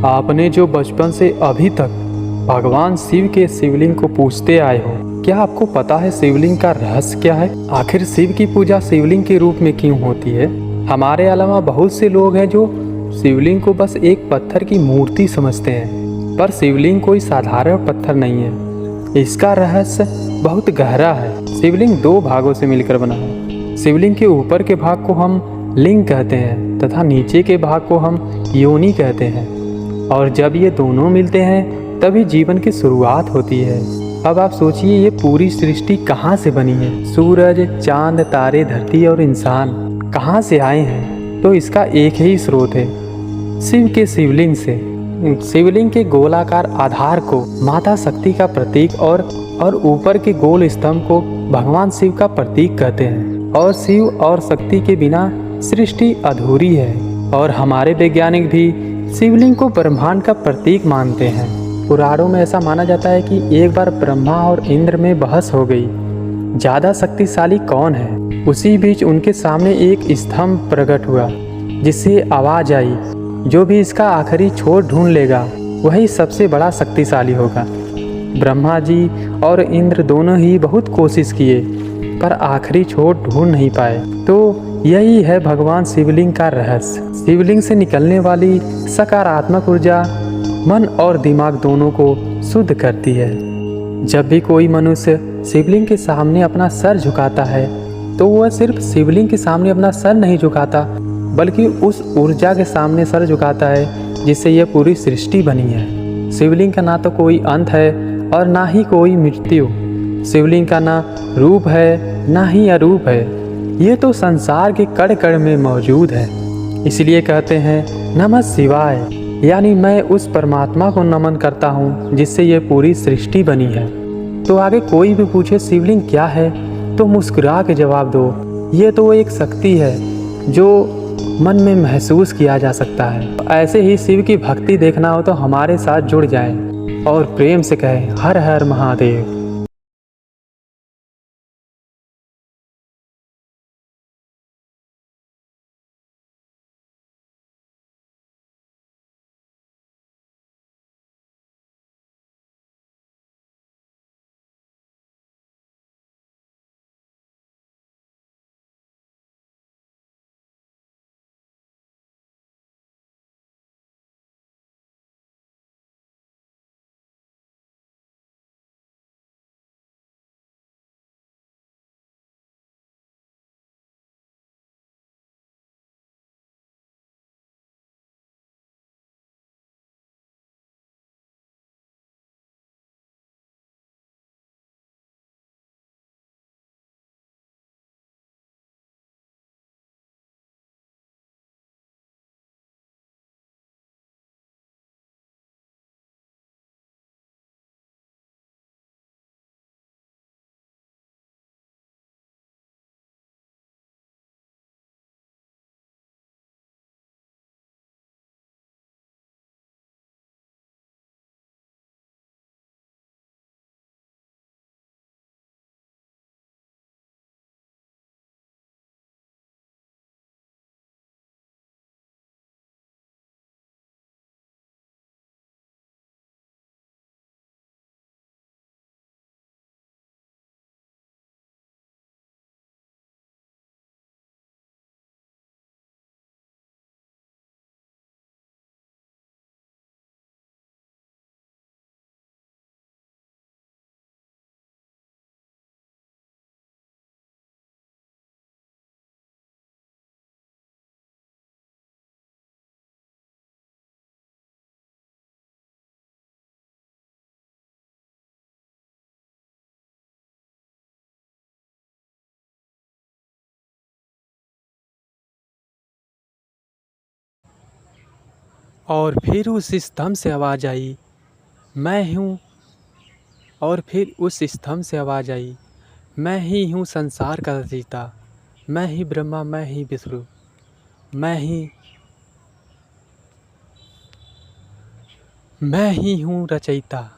आपने जो बचपन से अभी तक भगवान शिव के शिवलिंग को पूजते आए हो, क्या आपको पता है शिवलिंग का रहस्य क्या है? आखिर शिव की पूजा शिवलिंग के रूप में क्यों होती है? हमारे अलावा बहुत से लोग हैं जो शिवलिंग को बस एक पत्थर की मूर्ति समझते हैं, पर शिवलिंग कोई साधारण पत्थर नहीं है। इसका रहस्य बहुत गहरा है। शिवलिंग दो भागों से मिलकर बना है। शिवलिंग के ऊपर के भाग को हम लिंग कहते हैं तथा नीचे के भाग को हम योनि कहते हैं, और जब ये दोनों मिलते हैं तभी जीवन की शुरुआत होती है। अब आप सोचिए, ये पूरी सृष्टि कहाँ से बनी है? सूरज, चांद, तारे, धरती और इंसान कहाँ से आए हैं? तो इसका एक ही स्रोत है, शिव के शिवलिंग से। शिवलिंग के गोलाकार आधार को माता शक्ति का प्रतीक और ऊपर के गोल स्तंभ को भगवान शिव का प्रतीक कहते हैं। और शिव और शक्ति के बिना सृष्टि अधूरी है। और हमारे वैज्ञानिक भी शिवलिंग को ब्रह्मांड का प्रतीक मानते हैं। पुराणों में ऐसा माना जाता है कि एक बार ब्रह्मा और इंद्र में बहस हो गई, ज़्यादा शक्तिशाली कौन है। उसी बीच उनके सामने एक स्तंभ प्रकट हुआ, जिससे आवाज़ आई, जो भी इसका आखिरी छोर ढूंढ लेगा वही सबसे बड़ा शक्तिशाली होगा। ब्रह्मा जी और इंद्र दोनों ही बहुत कोशिश किए, पर आखिरी छोर ढूंढ नहीं पाए। तो यही है भगवान शिवलिंग का रहस्य। शिवलिंग से निकलने वाली सकारात्मक ऊर्जा मन और दिमाग दोनों को शुद्ध करती है। जब भी कोई मनुष्य शिवलिंग के सामने अपना सर झुकाता है, तो वह सिर्फ शिवलिंग के सामने अपना सर नहीं झुकाता, बल्कि उस ऊर्जा के सामने सर झुकाता है जिससे यह पूरी सृष्टि बनी है। शिवलिंग का ना तो कोई अंत है और ना ही कोई मृत्यु। शिवलिंग का ना रूप है ना ही अरूप है, ये तो संसार के कण कण में मौजूद है। इसलिए कहते हैं नमः शिवाय, यानी मैं उस परमात्मा को नमन करता हूँ जिससे ये पूरी सृष्टि बनी है। तो आगे कोई भी पूछे शिवलिंग क्या है, तो मुस्कुरा के जवाब दो, ये तो एक शक्ति है जो मन में महसूस किया जा सकता है। ऐसे ही शिव की भक्ति देखना हो तो हमारे साथ जुड़ जाएं और प्रेम से कहें हर हर महादेव। और फिर उस स्तंभ से आवाज़ आई, मैं हूँ। और फिर उस स्तंभ से आवाज़ आई, मैं ही हूँ संसार का रचयिता, मैं ही ब्रह्मा, मैं ही विष्णु, मैं ही हूँ रचयिता।